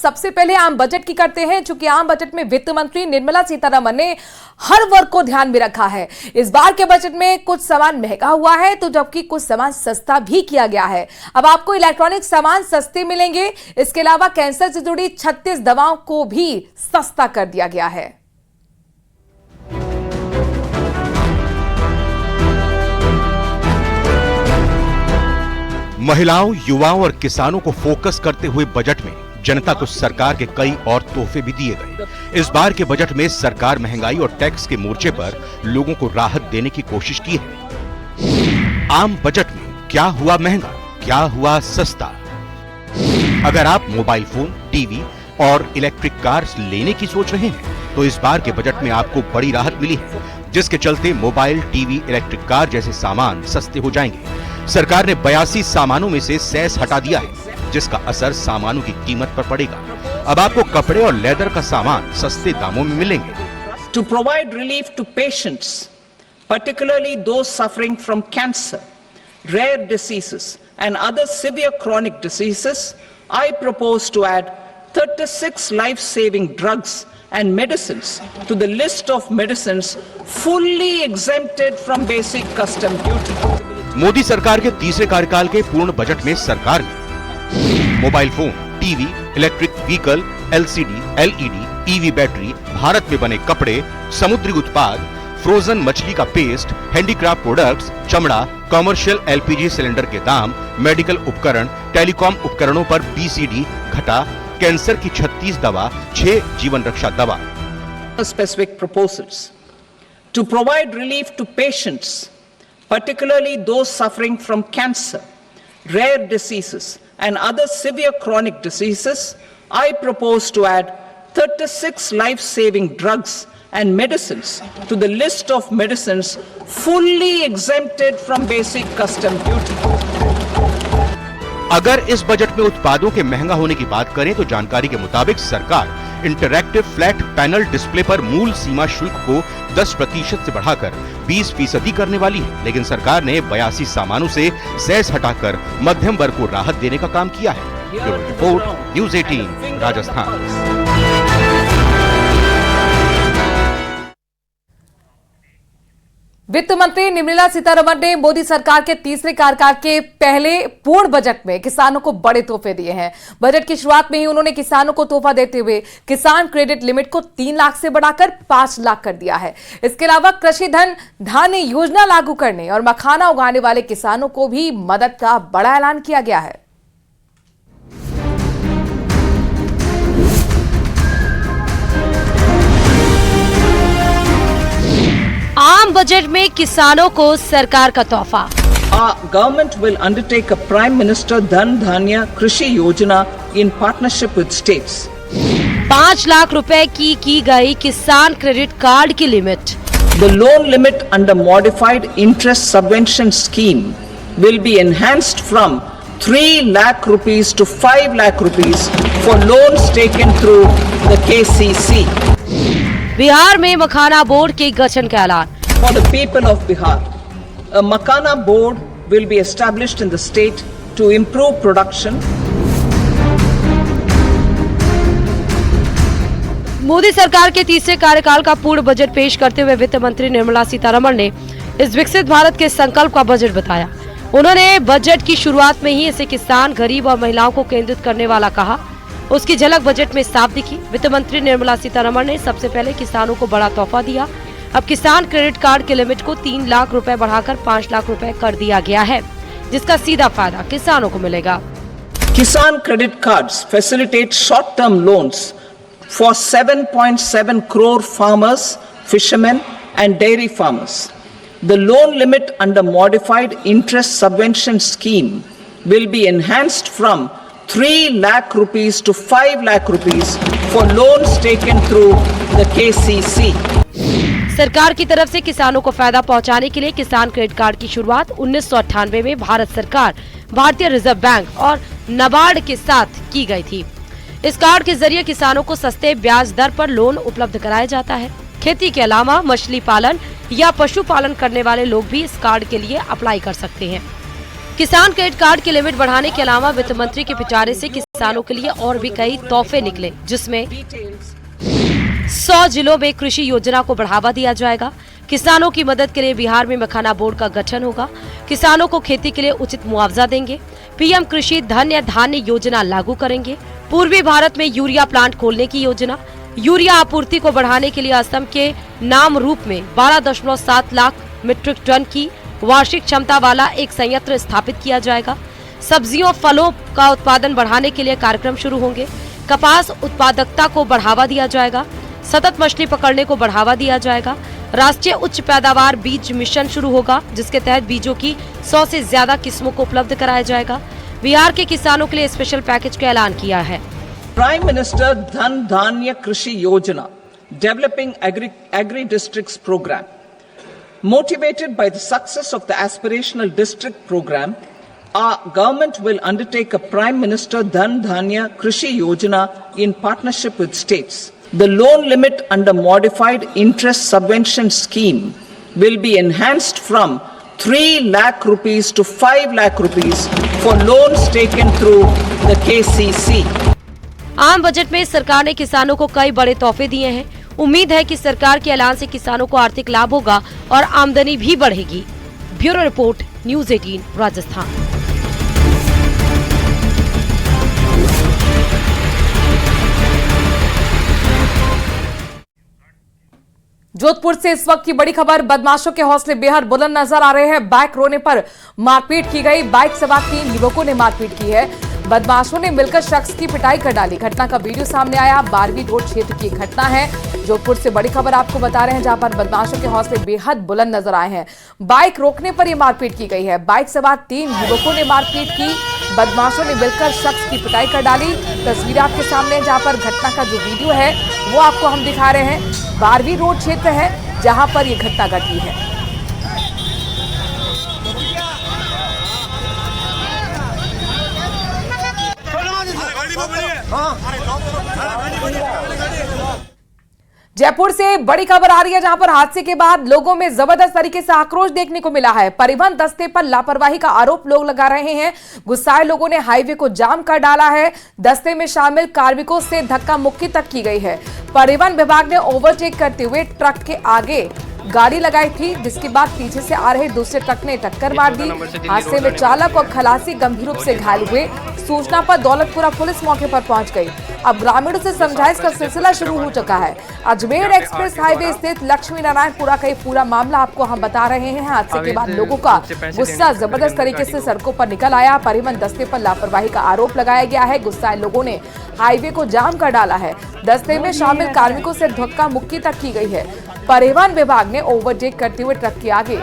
सबसे पहले आम बजट की करते हैं, चूंकि आम बजट में वित्त मंत्री निर्मला सीतारमण ने हर वर्ग को ध्यान में रखा है। इस बार के बजट में कुछ सामान महंगा हुआ है तो जबकि कुछ सामान सस्ता भी किया गया है। अब आपको इलेक्ट्रॉनिक सामान सस्ते मिलेंगे। इसके अलावा कैंसर से जुड़ी 36 दवाओं को भी सस्ता कर दिया गया है। महिलाओं, युवाओं और किसानों को फोकस करते हुए बजट में जनता को सरकार के कई और तोहफे भी दिए गए। इस बार के बजट में सरकार महंगाई और टैक्स के मोर्चे पर लोगों को राहत देने की कोशिश की है। आम बजट में क्या हुआ महंगा, क्या हुआ सस्ता? अगर आप मोबाइल फोन, टीवी और इलेक्ट्रिक कार्स लेने की सोच रहे हैं तो इस बार के बजट में आपको बड़ी राहत मिली है, जिसके चलते मोबाइल, टीवी, इलेक्ट्रिक कार जैसे सामान सस्ते हो जाएंगे। सरकार ने 82 सामानों में से सेस हटा दिया है, जिसका असर सामानों की कीमत पर पड़ेगा। अब आपको कपड़े और लेदर का सामान सस्ते दामों में मिलेंगे। To provide relief to patients, particularly those suffering from cancer, rare diseases and other severe chronic diseases, I propose to add 36 life-saving drugs and medicines to the list of medicines fully exempted from basic custom duty. Modi सरकार के तीसरे कार्यकाल के पूर्ण budget में सरकार ने mobile phone, TV, electric vehicle, LCD, LED, EV battery, Bharat में बने कपड़े, समुद्री उत्पाद, फ्रोजन मछली का पेस्ट, हैंडीक्राफ्ट प्रोडक्ट्स, चमड़ा, कमर्शियल एलपीजी सिलेंडर के दाम, मेडिकल उपकरण, टेलीकॉम उपकरणों पर बीसीडी घटा, कैंसर की 36 दवा, 6 जीवन रक्षा दवा। Specific proposals to provide relief to patients, particularly those suffering from cancer, rare diseases and other severe chronic diseases, I propose to add 36 life-saving drugs and medicines to the list of medicines fully exempted from basic custom duty. अगर इस budget में उत्पादों के महंगा होने की बात करें तो जानकारी के मुताबिक सरकार इंटरैक्टिव फ्लैट पैनल डिस्प्ले पर मूल सीमा शुल्क को 10% से बढ़ाकर 20% करने वाली है, लेकिन सरकार ने 82 सामानों से सेस हटाकर मध्यम वर्ग को राहत देने का काम किया है। Bureau report, news 18, Rajasthan. वित्त मंत्री निर्मला सीतारमण ने मोदी सरकार के तीसरे कार्यकाल के पहले पूर्ण बजट में किसानों को बड़े तोहफे दिए हैं। बजट की शुरुआत में ही उन्होंने किसानों को तोहफा देते हुए किसान क्रेडिट लिमिट को 3 लाख से बढ़ाकर 5 लाख कर दिया है। इसके अलावा कृषि धन धान्य योजना लागू करने और मखाना उगाने वाले किसानों को भी मदद का बड़ा ऐलान किया गया है। आम बजट में किसानों को सरकार का तोहफा। Our government will undertake a Prime Minister Dhan Dhanya Krishi Yojana in partnership with states. 5 lakh रुपए की गई किसान क्रेडिट कार्ड की limit. The loan limit under modified interest subvention scheme will be enhanced from 3 lakh rupees to 5 lakh rupees for loans taken through the KCC. Bihar में मखाना board के गठन का ऐलान। For the people of Bihar, a Makana board will be established in the state to improve production. Modi सरकार के तीसरे कार्यकाल का पूर्ण बजट पेश करते हुए वित्त मंत्री निर्मला सीतारमण ने इस विकसित भारत के संकल्प का बजट बताया। उन्होंने बजट की शुरुआत में ही इसे किसान, गरीब और महिलाओं को केंद्रित करने वाला कहा। उसकी झलक बजट में साफ दिखी। वित्त मंत्री निर्मला सीतारमण ने सबसे पहले किसानों को बड़ा तोहफा दिया। अब किसान क्रेडिट कार्ड के लिमिट को 3 लाख रुपए बढ़ाकर 5 लाख रुपए कर दिया गया है, जिसका सीधा फायदा किसानों को मिलेगा। Kisan credit cards facilitate short-term loans for 7.7 crore farmers, fishermen and dairy farmers. The loan limit under modified interest subvention scheme will be enhanced from 3 lakh rupees to 5 lakh rupees for loans taken through the KCC. सरकार की तरफ से किसानों को फायदा पहुंचाने के लिए किसान क्रेडिट कार्ड की शुरुआत 1998 में भारत सरकार, भारतीय रिजर्व बैंक और नाबार्ड के साथ की गई थी। इस कार्ड के जरिए किसानों को सस्ते ब्याज दर पर लोन उपलब्ध कराया जाता है। खेती के अलावा मछली पालन या पशुपालन करने वाले लोग भी इस कार्ड के लिए अप्लाई कर सकते हैं। किसान क्रेडिट कार्ड की लिमिट बढ़ाने के अलावा वित्त मंत्री के पिटारे से किसानों के लिए और भी कई तोहफे निकले, जिसमें 100 जिलों में कृषि योजना को बढ़ावा दिया जाएगा। किसानों की मदद के लिए बिहार में मखाना बोर्ड का गठन होगा। किसानों को खेती के लिए उचित मुआवजा देंगे। पीएम कृषि धन्य धान्य योजना लागू करेंगे। पूर्वी भारत में यूरिया प्लांट खोलने की योजना। यूरिया आपूर्ति को बढ़ाने के लिए असम के नाम रूप में 12.7 लाख मीट्रिक टन की वार्षिक क्षमता वाला एक संयंत्र स्थापित किया जाएगा। सब्जियों फलों का उत्पादन बढ़ाने के लिए कार्यक्रम शुरू होंगे। कपास उत्पादकता को बढ़ावा दिया जाएगा। सतत मछली पकड़ने को बढ़ावा दिया जाएगा। राष्ट्रीय उच्च पैदावार बीज मिशन शुरू होगा, जिसके तहत बीजों की 100 से ज्यादा किस्मों को उपलब्ध कराया जाएगा। बिहार के किसानों के लिए स्पेशल पैकेज का ऐलान किया है। Prime Minister Dhan Dhanya Krishi Yojana, developing agri districts program. Motivated by the success of the aspirational district program, our government will undertake a Prime Minister Dhan Dhanya Krishi Yojana in partnership with states. The loan limit under modified interest subvention scheme will be enhanced from 3 lakh rupees to 5 lakh rupees for loans taken through the KCC. आम budget में सरकार ने किसानों को कई बड़े तोहफे दिए हैं। उम्मीद है कि सरकार के ऐलान से किसानों को आर्थिक लाभ होगा और आमदनी भी बढ़ेगी। Bureau report, news 18 Rajasthan. Jodhpur से इस वक्त की बड़ी खबर। बदमाशों के हौसले बेहद बुलंद नजर आ रहे हैं। बाइक रोने पर मारपीट की गई। बाइक सवार 3 युवकों ने मारपीट की है। बदमाशों ने मिलकर शख्स की पिटाई कर डाली। घटना का वीडियो सामने आया। 12वीं रोड क्षेत्र की घटना है। जोधपुर से बड़ी खबर आपको बता रहे हैं, जहां पर बदमाशों के हौसले बेहद बुलंद नजर आए हैं। बाइक रोकने पर यह मारपीट की गई है। बाइक सवार 3 युवकों ने मारपीट की। बदमाशों ने मिलकर शख्स की पिटाई कर डाली। तस्वीरें आपके सामने, जहां पर घटना का जो वीडियो है वो आपको हम दिखा रहे हैं। 12वीं रोड क्षेत्र है जहां पर यह घटना घटी है। जयपुर से बड़ी खबर आ रही है, जहां पर हादसे के बाद लोगों में जबरदस्त तरीके से आक्रोश देखने को मिला है। परिवहन दस्ते पर लापरवाही का आरोप लोग लगा रहे हैं। गुस्साए लोगों ने हाईवे को जाम कर डाला है। दस्ते में शामिल कार्मिकों से धक्का मुक्की तक की गई है। परिवहन विभाग ने ओवरटेक करते हुए ट्रक के आगे गाड़ी लगाई थी, जिसके बाद पीछे से आ रहे दूसरे ट्रक ने टक्कर मार दी। हादसे में चालक और खलासी गंभीर रूप से घायल हुए। सूचना पर दौलतपुरा पुलिस मौके पर पहुंच गई। अब ग्रामीणों से समझाइश का सिलसिला शुरू हो चुका है। अजमेर एक्सप्रेस हाईवे स्थित लक्ष्मी नारायणपुरा का ये पूरा मामला आपको हम बता रहे हैं। हादसे के बाद लोगों का गुस्सा जबरदस्त तरीके से सड़कों पर निकल आया। परिवहन दस्ते पर लापरवाही का आरोप लगाया गया है। गुस्साए लोगों ने हाईवे को जाम कर डाला है। दस्ते में शामिल कार्मिकों से धक्का मुक्की तक की गई है। परिवहन विभाग ने ओवरटेक करते हुए ट्रक के आगे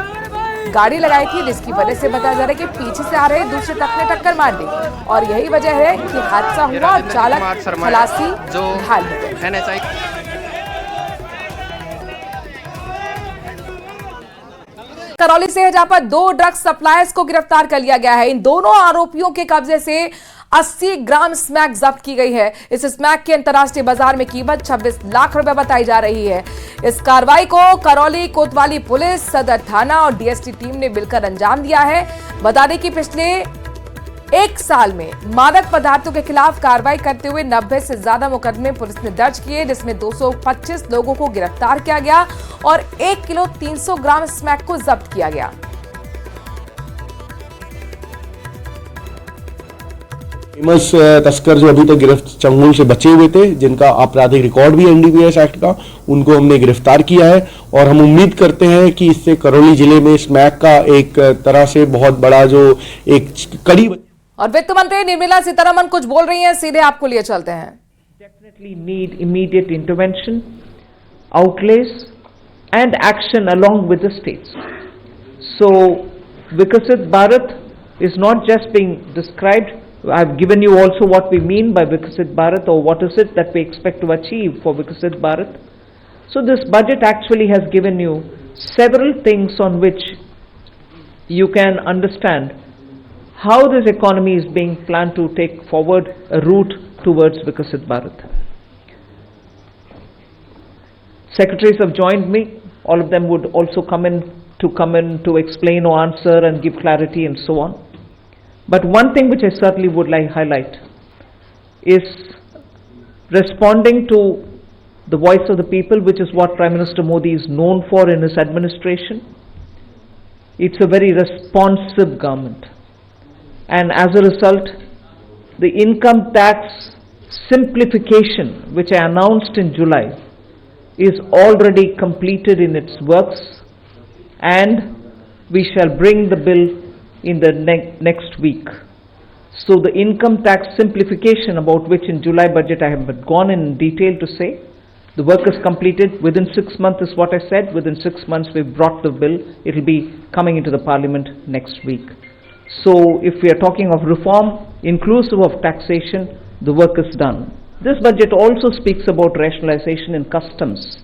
गाड़ी लगाई थी, जिसकी वजह से बताया जा रहा है कि पीछे से आ रहे दूसरे ट्रक ने टक्कर मार दी और यही वजह है कि हादसा हुआ और चालक खलासी घायल हो गए। करौली से है, जहां पर 2 ड्रग्स सप्लायर्स को गिरफ्तार कर लिया गया है। इन दोनों आरोपियों के कब्जे से 80 ग्राम स्मैक जब्त की गई है। इस स्मैक की अंतर्राष्ट्रीय बाजार में कीमत 26 लाख रुपए बताई जा रही है। इस कार्रवाई को करौली कोतवाली पुलिस, सदर थाना और डीएसटी टीम ने मिलकर अंजाम दिया है। बता दें कि पिछले 1 साल में मादक पदार्थों के खिलाफ कार्रवाई करते हुए 90 से ज्यादा मुकदमे पुलिस ने दर्ज किए, जिसमें 225 लोगों को गिरफ्तार किया गया और 1 किलो 300 ग्राम स्मैक को जब्त किया गया। फेमस तस्कर जो अभी तक गिरफ्त चंगुल से बचे हुए थे, जिनका आपराधिक रिकॉर्ड भी एनडीपीएस एक्ट का, उनको हमने गिरफ्तार किया है और हम उम्मीद करते हैं कि इससे करौली जिले में स्मैक का एक तरह से बहुत बड़ा जो एक कड़ी। और वित्त मंत्री निर्मला सीतारमण कुछ बोल रही हैं, सीधे आपको लिए चलते हैं। Definitely need immediate intervention, outlays and action along with the states. So Viksit Bharat is not just being described. I've given you also what we mean by Viksit Bharat, or what is it that we expect to achieve for Viksit Bharat. So this budget actually has given you several things on which you can understand how this economy is being planned to take forward a route towards Viksit Bharat. Secretaries have joined me. All of them would also come in to explain or answer and give clarity and so on. But one thing which I certainly would like to highlight is responding to the voice of the people, which is what Prime Minister Modi is known for in his administration. It's a very responsive government. And as a result, the income tax simplification, which I announced in July, is already completed in its works, and we shall bring the bill in the next week. So the income tax simplification, about which in July budget I have gone in detail to say, the work is completed within 6 months is what I said. Within 6 months we've brought the bill. It will be coming into the parliament next week. So if we are talking of reform inclusive of taxation, the work is done. This budget also speaks about rationalization in customs.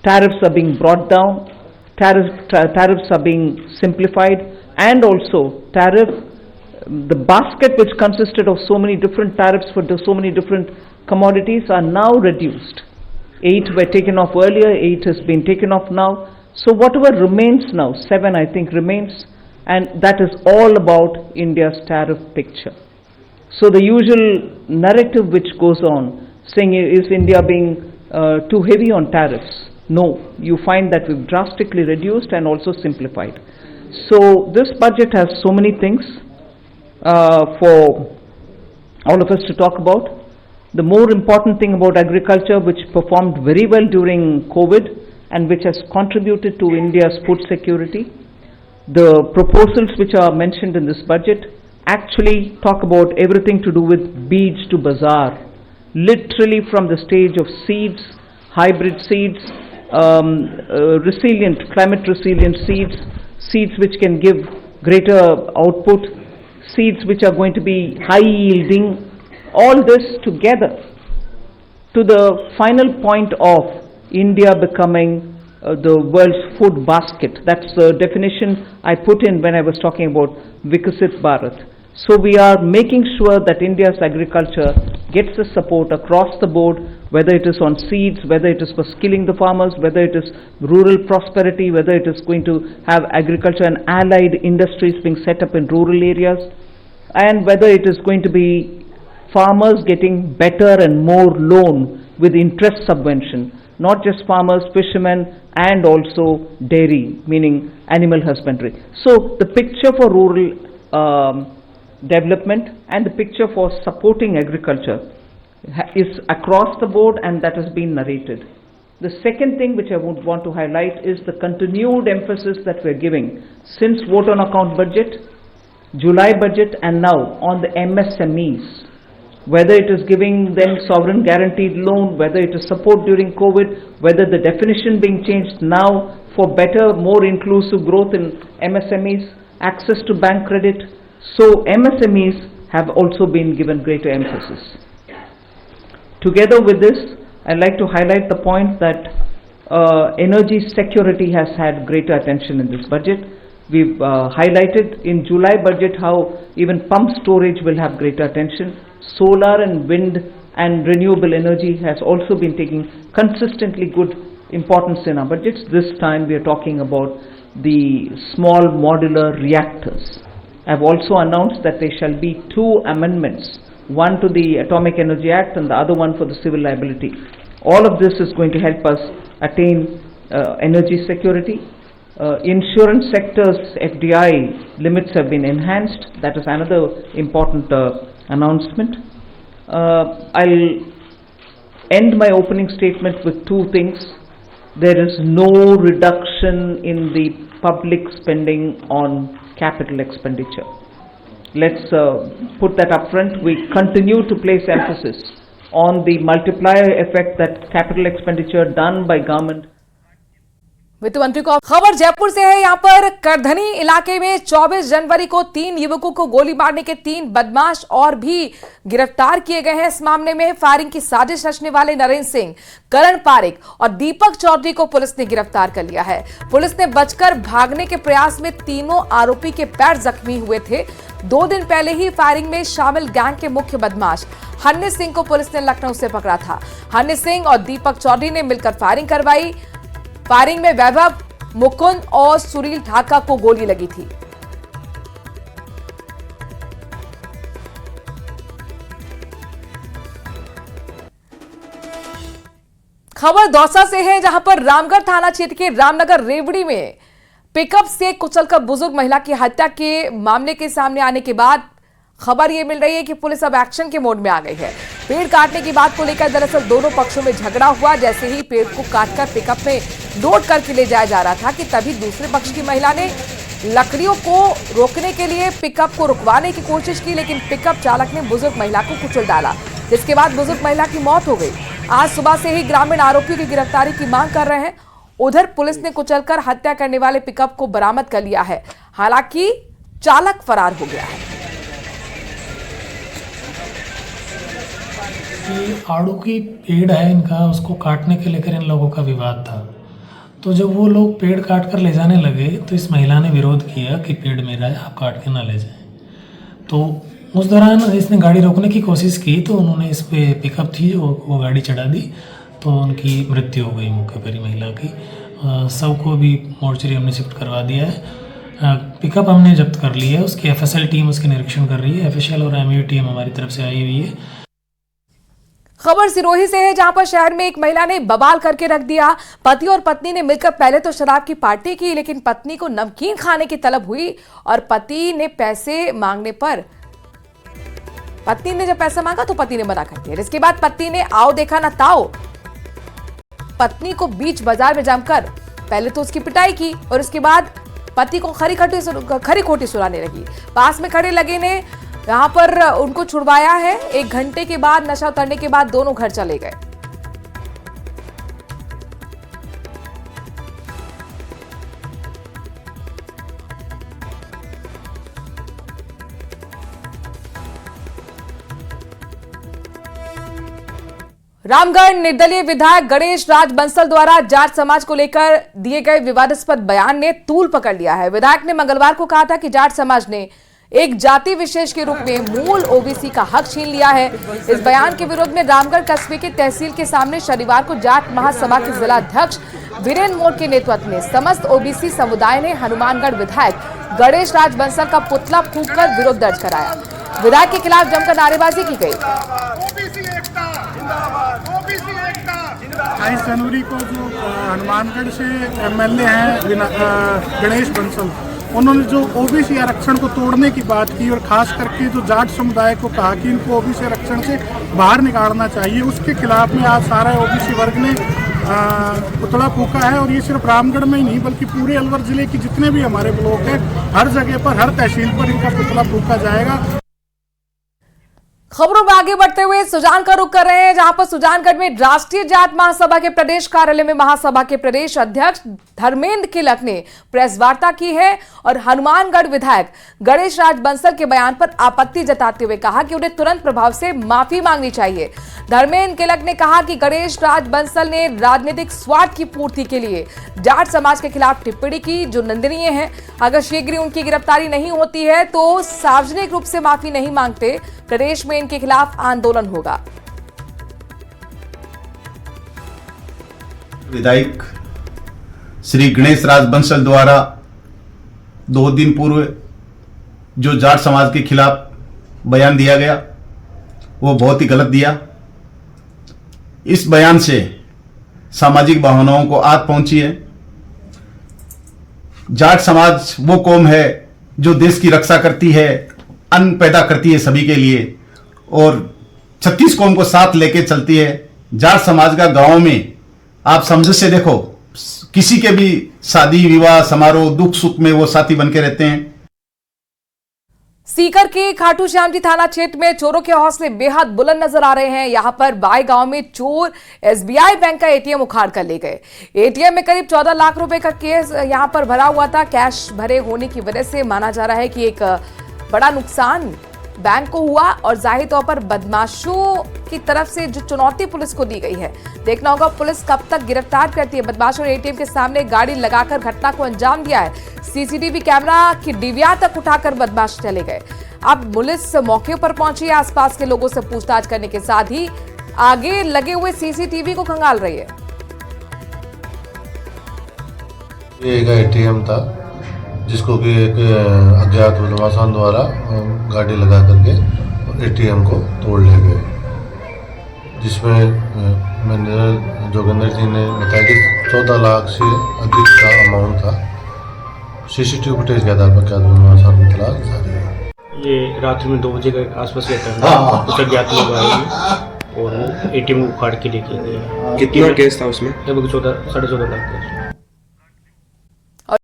Tariffs are being brought down, tariffs are being simplified, and also the basket which consisted of so many different tariffs for so many different commodities are now reduced. 8 were taken off earlier, 8 has been taken off now. So whatever remains now, 7 I think remains, and that is all about India's tariff picture. So the usual narrative which goes on, saying is India being too heavy on tariffs? No, you find that we've drastically reduced and also simplified. So this budget has so many things for all of us to talk about. The more important thing about agriculture, which performed very well during COVID and which has contributed to India's food security, the proposals which are mentioned in this budget actually talk about everything to do with beads to bazaar, literally from the stage of seeds, hybrid seeds, climate resilient seeds, seeds which can give greater output, seeds which are going to be high yielding, all this together to the final point of India becoming the world's food basket. That's the definition I put in when I was talking about Viksit Bharat. So we are making sure that India's agriculture gets the support across the board, whether it is on seeds, whether it is for skilling the farmers, whether it is rural prosperity, whether it is going to have agriculture and allied industries being set up in rural areas, and whether it is going to be farmers getting better and more loan with interest subvention, not just farmers, fishermen, and also dairy, meaning animal husbandry. So the picture for rural development and the picture for supporting agriculture is across the board, and that has been narrated. The second thing which I would want to highlight is the continued emphasis that we're giving since vote on account budget, July budget, and now on the MSMEs. Whether it is giving them sovereign guaranteed loan, whether it is support during COVID, whether the definition being changed now for better, more inclusive growth in MSMEs, access to bank credit. So MSMEs have also been given greater emphasis. Together with this, I'd like to highlight the point that energy security has had greater attention in this budget. We've highlighted in July budget how even pump storage will have greater attention. Solar and wind and renewable energy has also been taking consistently good importance in our budgets. This time we are talking about the small modular reactors. I've also announced that there shall be 2 amendments, one to the Atomic Energy Act and the other one for the civil liability. All of this is going to help us attain energy security. Insurance sector's FDI limits have been enhanced. That is another important announcement. I'll end my opening statement with 2 things. There is no reduction in the public spending on capital expenditure. Let's put that up front. We continue to place emphasis on the multiplier effect that capital expenditure done by government. वित्त मंत्री को खबर जयपुर से है। यहां पर करधनी इलाके में 24 जनवरी को 3 युवकों को गोली मारने के 3 बदमाश और भी गिरफ्तार किए गए हैं। इस मामले में फायरिंग की साजिश रचने वाले नरेंद्र सिंह, करण पारिक और दीपक चौधरी को पुलिस ने गिरफ्तार कर लिया है। पुलिस ने बचकर भागने के प्रयास में तीनों आरोपी के पैर जख्मी हुए थे। 2 दिन पहले ही फायरिंग में शामिल गैंग के मुख्य बदमाश हन्नी सिंह को पुलिस ने लखनऊ से पकड़ा था। हन्नी सिंह और दीपक चौधरी ने मिलकर फायरिंग करवाई। फायरिंग में वैभव, मुकुंद और सुनील ढाका को गोली लगी थी। खबर दौसा से है, जहां पर रामगढ़ थाना क्षेत्र के रामनगर रेवड़ी में पिकअप से कुचलकर बुजुर्ग महिला की हत्या के मामले के सामने आने के बाद खबर यह मिल रही है कि पुलिस अब एक्शन के मोड में आ गई है। पेड़ काटने की बात को लेकर दरअसल दोनों पक्षों में झगड़ा हुआ। जैसे ही पेड़ को काटकर पिकअप में लोड करके ले जाया जा रहा था कि तभी दूसरे पक्ष की महिला ने लकड़ियों को रोकने के लिए पिकअप को रुकवाने की कोशिश की, लेकिन पिकअप चालक ने बुजुर्ग महिला को कुचल डाला, जिसके बाद बुजुर्ग महिला की मौत हो गई। आज सुबह से ही ग्रामीण आरोपियों की गिरफ्तारी की मांग कर रहे हैं। उधर पुलिस ने कुचलकर हत्या करने वाले पिकअप को बरामद कर लिया है, हालांकि चालक फरार हो गया है। ये आड़ू की पेड़ है इनका, उसको काटने के लेकर इन लोगों का विवाद था। तो जब वो लोग पेड़ काट कर ले जाने लगे तो इस महिला ने विरोध किया कि पेड़ मेरा है, आप काट के ना ले जाएं। तो उस दौरान इसने गाड़ी रोकने की कोशिश की तो उन्होंने इस पे पिकअप थी वो गाड़ी चढ़ा दी, तो उनकी मृत्यु हो गई मौके पर ही महिला की। सब को भी मोर्चरी हमने शिफ्ट करवा दिया है। पिकअप हमने जब्त कर लिया है, उसकी एफएसएल टीम उसकी निरीक्षण कर रही है। एफएसएल और एमयू टीम हमारी तरफ से आई हुई है। खबर सिरोही से है, जहां पर शहर में एक महिला ने बवाल करके रख दिया। पति और पत्नी ने मिलकर पहले तो शराब की पार्टी की, लेकिन पत्नी को नमकीन खाने की तलब हुई और पति ने पैसे मांगने पर पत्नी ने जब पैसा मांगा तो पति ने मना कर दिया। इसके बाद पत्नी ने आओ देखा ना ताओ, पत्नी को बीच बाजार में जमकर पहले तो उसकी पिटाई की और उसके बाद पति को खरी खोटी सुनाने लगी। पास में खड़े लगे ने यहां पर उनको छुड़वाया है। 1 घंटे के बाद नशा उतरने के बाद दोनों घर चले गए। रामगढ़ निर्दलीय विधायक गणेश राज बंसल द्वारा जाट समाज को लेकर दिए गए विवादास्पद बयान ने तूल पकड़ लिया है। विधायक ने मंगलवार को कहा था कि जाट समाज ने एक जाति विशेष के रूप में मूल ओबीसी का हक छीन लिया है। इस बयान के विरोध में रामगढ़ कस्बे के तहसील के सामने शनिवार को जाट महासभा के जिला अध्यक्ष वीरेन मोड़ के नेतृत्व में समस्त ओबीसी समुदाय ने हनुमानगढ़ विधायक गणेश राज बंसल का पुतला फूंककर विरोध दर्ज कराया। विधायक के खिलाफ जमकर नारेबाजी की गई। 28 जनवरी को जो हनुमानगढ़ से एमएलए हैं गणेश बंसल, उन्होंने जो ओबीसी आरक्षण को तोड़ने की बात की और खास करके जो जाट समुदाय को कहा कि इनको ओबीसी आरक्षण से बाहर निकालना चाहिए, उसके खिलाफ में आज सारा ओबीसी वर्ग ने पुतला फूंका है। और ये सिर्फ रामगढ़ में ही नहीं बल्कि पूरे अलवर जिले की जितने भी हमारे ब्लॉक हैं, हर जगह पर हर तहसील पर इनका पुतला फूंका जाएगा। खबरों में आगे बढ़ते हुए सुजान का रुख कर रहे हैं, जहां पर सुजानगढ़ में राष्ट्रीय जाट महासभा के प्रदेश कार्यालय में महासभा के प्रदेश अध्यक्ष धर्मेंद्र किलक ने प्रेस वार्ता की है और हनुमानगढ़ विधायक गणेश राज बंसल के बयान पर आपत्ति जताते हुए कहा कि उन्हें तुरंत प्रभाव से माफी मांगनी चाहिए। धर्मेंद्र किलक ने कहा कि गणेश राज बंसल ने राजनीतिक स्वार्थ की पूर्ति के लिए जाट समाज के खिलाफ टिप्पणी की, जो निंदनीय है। अगर शीघ्र ही उनकी गिरफ्तारी नहीं होती है तो सार्वजनिक रूप से माफी नहीं मांगते, प्रदेश में इनके खिलाफ आंदोलन होगा। विधायक श्री गणेश राज बंसल द्वारा 2 दिन पूर्व जो जाट समाज के खिलाफ बयान दिया गया वो बहुत ही गलत दिया। इस बयान से सामाजिक भावनाओं को आग पहुंची है। जाट समाज वो कौम है जो देश की रक्षा करती है, अन्न पैदा करती है सभी के लिए और 36 कौम को साथ लेके चलती है। जाट समाज का गांव में आप समझ से देखो, किसी के भी शादी विवाह समारोह दुख सुख में वो साथी बन के रहते हैं। सीकर के खाटू श्याम जी थाना क्षेत्र में चोरों के हौसले बेहद बुलंद नजर आ रहे हैं। यहां पर बाई गांव में चोर एसबीआई बैंक का एटीएम उखाड़ कर ले गए। एटीएम में करीब 14 लाख रुपए का केस यहां पर भरा हुआ था। कैश भरे होने की वजह से माना जा रहा है कि एक बड़ा नुकसान बैंक को हुआ और जाहिर तौर पर बदमाशों की तरफ से जो चुनौती पुलिस को दी गई है, देखना होगा पुलिस कब तक गिरफ्तार करती है। बदमाशों ने एटीएम के सामने गाड़ी लगाकर घटना को अंजाम दिया है। सीसीटीवी कैमरा की डीवीआर तक उठाकर बदमाश चले गए। अब पुलिस मौके पर पहुंची है, आसपास के लोगों से पूछताछ करने के साथ ही आगे लगे हुए सीसीटीवी को खंगाल रही है। ये एक एटीएम था जिसको कि एक अज्ञात बदमाशों द्वारा गाड़ी लगा करके एटीएम को तोड़ ले गए, जिसमें मैनेजर जोगेंद्र जी ने बताया कि 14 लाख से अधिक का अमाउंट था। सीसीटीवी फुटेज के आधार पर क्या इतला जारी है। ये रात्रि में 2 बजे के आसपास रहता है, कुछ अज्ञात लोग आए और वो ATM को उखाड़ के लेके गए। कितना केस था उसमें? लगभग 14 साढ़े 14 लाख का।